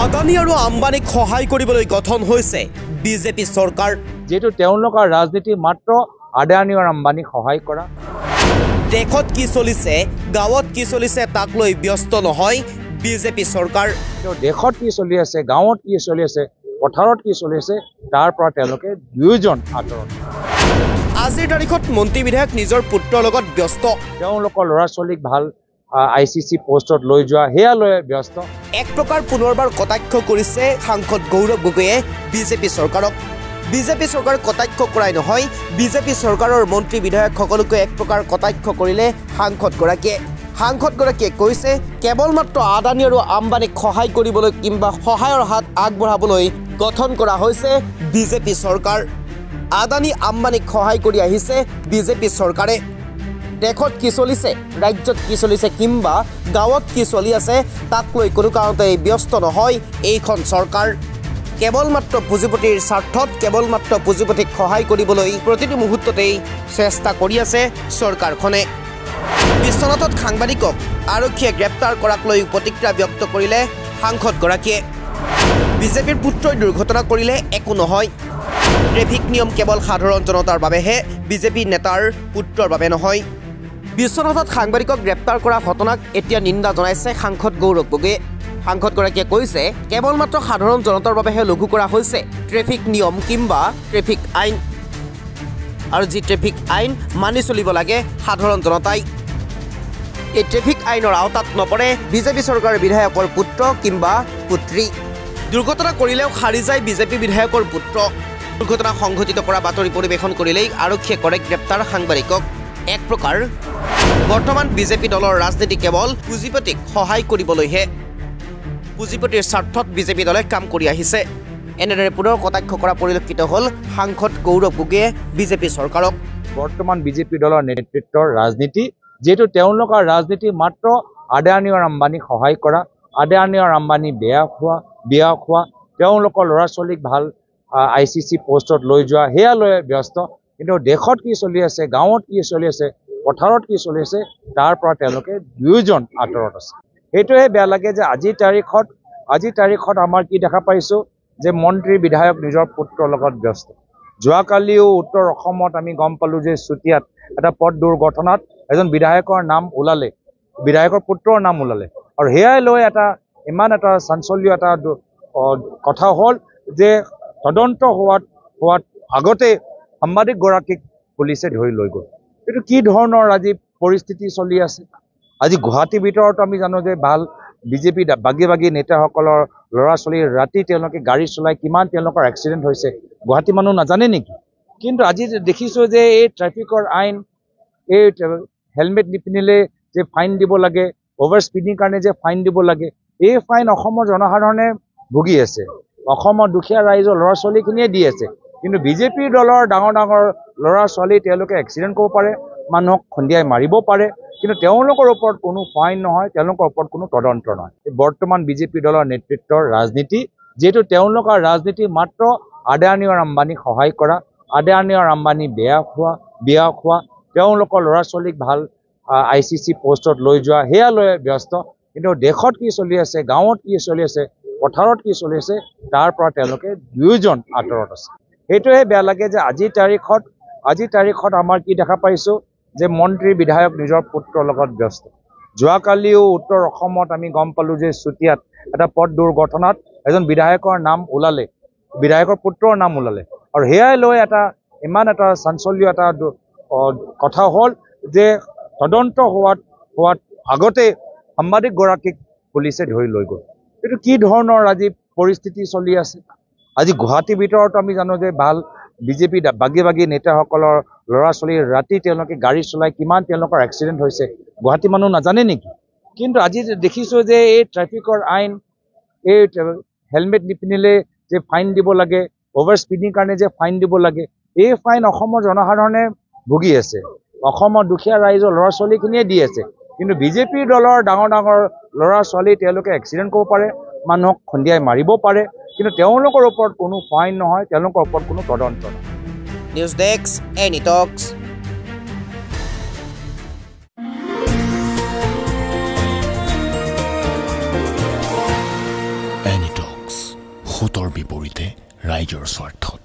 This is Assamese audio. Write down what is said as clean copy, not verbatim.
আদানী আৰু আম্বানীক সহায় কৰিবলৈ গঠন হৈছে বিজেপি চৰকাৰ। যেটো তেওঁলোকৰ ৰাজনীতি মাত্ৰ আদানী আৰু আম্বানীক সহায় কৰা। দেশত কি চলিছে, গাঁৱত কি চলিছে তাক লৈ ব্যস্ত নহয় বিজেপি চৰকাৰ। দেশত কি চলি আছে, গাঁৱত কি চলি আছে, পথাৰত কি চলি আছে তাৰ পৰা তেওঁলোকে দুয়োজন আঁতৰত। আজিৰ তাৰিখত মন্ত্ৰী বিধায়ক নিজৰ পুত্ৰৰ লগত ব্যস্ত। তেওঁলোকৰ ল'ৰা ছোৱালীক ভাল ICC পোষ্টত লৈ যোৱা হেয়া লৈ ব্যস্ত। এক প্ৰকাৰ পুনৰবাৰ কটাক্ষ কৰিছে সাংসদ গৌৰৱ গগৈয়ে বিজেপি চৰকাৰক। বিজেপি চৰকাৰ কটাক্ষ কৰাই নহয়, বিজেপি চৰকাৰৰ মন্ত্ৰী বিধায়কসকলকে এক প্ৰকাৰ কটাক্ষ কৰিলে সাংসদগৰাকীয়ে কৈছে কেৱল মাত্ৰ আদানী আৰু আম্বানীক সহায় কৰিবলৈ কিংবা সহায়ৰ হাত আগবঢ়াবলৈ গঠন কৰা হৈছে বিজেপি চৰকাৰ। আদানী আম্বানীক সহায় কৰি আহিছে বিজেপি চৰকাৰে। দেশত কি চলিছে, ৰাজ্যত কি চলিছে কিংবা গাঁৱত কি চলি আছে তাক লৈ কোনো কাৰণতে ব্যস্ত নহয় এইখন চৰকাৰ। কেৱল মাত্ৰ পুঁজিপতিৰ স্বাৰ্থত, কেৱল মাত্ৰ পুঁজিপতিক সহায় কৰিবলৈ প্ৰতিটো মুহূৰ্ততেই চেষ্টা কৰি আছে চৰকাৰখনে। বিশ্বনাথত সাংবাদিকক আৰক্ষীয়ে গ্ৰেপ্তাৰ কৰাক লৈ প্ৰতিক্ৰিয়া ব্যক্ত কৰিলে সাংসদগৰাকীয়ে। বিজেপিৰ পুত্ৰই দুৰ্ঘটনা কৰিলে একো নহয়, ট্ৰেফিক নিয়ম কেৱল সাধাৰণ জনতাৰ বাবেহে, বিজেপি নেতাৰ পুত্ৰৰ বাবে নহয়। বিশ্বনাথত সাংবাদিকক গ্ৰেপ্তাৰ কৰা ঘটনাক এতিয়া নিন্দা জনাইছে সাংসদ গৌৰৱ গগৈয়ে। সাংসদগৰাকীয়ে কৈছে কেৱল মাত্ৰ সাধাৰণ জনতাৰ বাবেহে লঘু কৰা হৈছে ট্ৰেফিক নিয়ম কিংবা ট্ৰেফিক আইন, আৰু যি ট্ৰেফিক আইন মানি চলিব লাগে সাধাৰণ জনতাই। এই ট্ৰেফিক আইনৰ আওতাত নপৰে বিজেপি চৰকাৰৰ বিধায়কৰ পুত্ৰ কিংবা পুত্ৰী। দুৰ্ঘটনা কৰিলেও সাৰি যায় বিজেপি বিধায়কৰ পুত্ৰ। দুৰ্ঘটনা সংঘটিত কৰা বাতৰি পৰিৱেশন কৰিলেই আৰক্ষীয়ে কৰে গ্ৰেপ্তাৰ সাংবাদিকক। এক প্ৰকাৰ বৰ্তমান বিজেপি দলৰ ৰাজনীতি কেৱল পুঁজিপতিক সহায় কৰিবলৈহে, পুঁজিপতিৰ স্বাৰ্থত বিজেপি দলে কাম কৰি আহিছে। এনেদৰে পুনৰ কটাক্ষ কৰা পৰিলক্ষিত হ'ল সাংসদ গৌৰৱ গগৈয়ে বিজেপি চৰকাৰক। বৰ্তমান বিজেপি দলৰ নেতৃত্বৰ ৰাজনীতি, যেটো তেওঁলোকৰ ৰাজনীতি মাত্ৰ আদানী আৰু আম্বানীক সহায় কৰা, আদানী আৰু আম্বানী বিয়া খোৱা, তেওঁলোকৰ ল'ৰা ছোৱালীক ভাল ICC পোষ্টত লৈ যোৱা হেয়া লৈ ব্যস্ত। কিন্তু দেশত কি চলি আছে, গাঁৱত কি চলি আছে, পথাৰত কি চলি আছে তাৰ পৰা তেওঁলোকে দুয়োজন আঁতৰত আছে। সেইটোহে বেয়া লাগে যে আজিৰ তাৰিখত আমাৰ কি দেখা পাইছোঁ যে মন্ত্ৰী বিধায়ক নিজৰ পুত্ৰৰ লগত ব্যস্ত। যোৱাকালিও উত্তৰ অসমত আমি গম পালোঁ যে চুতীয়াত এটা পথ দুৰ্ঘটনাত এজন বিধায়কৰ নাম ওলালে, বিধায়কৰ পুত্ৰৰ নাম ওলালে, আৰু সেয়াই লৈ ইমান এটা চাঞ্চল্য এটা কথা হ'ল যে তদন্ত হোৱাত আগতে সাংবাদিকগৰাকীক পুলিচে ধৰি লৈ গ'ল। এইটো কি ধৰণৰ আজি পৰিস্থিতি চলি আছে। আজি গুৱাহাটীৰ ভিতৰত আমি জানো যে ভাল বিজেপি বাগী নেতাসকলৰ ল'ৰা ছোৱালী ৰাতি তেওঁলোকে গাড়ী চলাই কিমান তেওঁলোকৰ এক্সিডেণ্ট হৈছে গুৱাহাটী মানুহ নাজানে নেকি? কিন্তু আজি দেখিছোঁ যে এই ট্ৰেফিকৰ আইন, এই হেলমেট নিপিন্ধিলে যে ফাইন দিব লাগে, অভাৰ স্পীডিং কাৰণে যে ফাইন দিব লাগে, এই ফাইন অসমৰ জনসাধাৰণে ভুগি আছে, অসমৰ দুখীয়া ৰাইজৰ ল'ৰা ছোৱালীখিনিয়ে দি আছে। কিন্তু বিজেপিৰ দলৰ ডাঙৰ ল'ৰা ছোৱালী তেওঁলোকে এক্সিডেণ্ট কৰিব পাৰে, মানুহক খুন্দিয়াই মাৰিব পাৰে, কিন্তু তেওঁলোকৰ ওপৰত কোনো ফাইন নহয়, তেওঁলোকৰ ওপৰত কোনো তদন্ত নহয়। বৰ্তমান বিজেপি দলৰ নেতৃত্বৰ ৰাজনীতি, যেটো তেওঁলোকৰ ৰাজনীতি মাত্ৰ আদানী আৰু আম্বানীক সহায় কৰা, আদানী আৰু আম্বানী বিয়া খোৱা, তেওঁলোকৰ ল'ৰা ছোৱালীক ভাল ICC পোষ্টত লৈ যোৱা হেয়া লৈ ব্যস্ত। কিন্তু দেশত কি চলি আছে, গাঁৱত কি চলি আছে, পথাৰত কি চলি আছে তাৰ পৰা তেওঁলোকে দুয়োজন আঁতৰত আছে। সেইটোহে বেয়া লাগে যে আজিৰ তাৰিখত আমাৰ কি দেখা পাইছোঁ যে মন্ত্ৰী বিধায়ক নিজৰ পুত্ৰৰ লগত ব্যস্ত। যোৱাকালিও উত্তৰ অসমত আমি গম পালোঁ যে চুতীয়াত এটা পথ দুৰ্ঘটনাত এজন বিধায়কৰ নাম ওলালে, বিধায়কৰ পুত্ৰৰ নাম ওলালে, আৰু সেয়াই লৈ ইমান এটা চাঞ্চল্য এটা কথা হ'ল যে তদন্ত হোৱাত আগতে সাংবাদিকগৰাকীক পুলিচে ধৰি লৈ গ'ল। এইটো কি ধৰণৰ আজি পৰিস্থিতি চলি আছে। আজি গুৱাহাটীৰ ভিতৰত আমি জানো যে ভাল বিজেপি বাগী নেতাসকলৰ ল'ৰা ছোৱালী ৰাতি তেওঁলোকে গাড়ী চলাই কিমান তেওঁলোকৰ এক্সিডেণ্ট হৈছে গুৱাহাটী মানুহ নাজানে নেকি? কিন্তু আজি দেখিছোঁ যে এই ট্ৰেফিকৰ আইন, এই হেলমেট নিপিন্ধিলে যে ফাইন দিব লাগে, অভাৰ স্পীডিং কাৰণে যে ফাইন দিব লাগে, এই ফাইন অসমৰ জনসাধাৰণে ভুগি আছে, অসমৰ দুখীয়া ৰাইজৰ ল'ৰা ছোৱালীখিনিয়ে দি আছে। কিন্তু বিজেপিৰ দলৰ ডাঙৰ ল'ৰা ছোৱালী তেওঁলোকে এক্সিডেণ্ট কৰিব পাৰে, মানুহক খুন্দিয়াই মাৰিব পাৰে, কিন্তু তেওঁলোকৰ ওপৰত কোনো ফাইন নহয়, তেওঁলোকৰ ওপৰত কোনো তদন্ত নহয়। নিউজ ডেস্ক, এনি টক্স। এনিটক্স, সুতৰ বিপৰীতে ৰাইজৰ স্বাৰ্থত।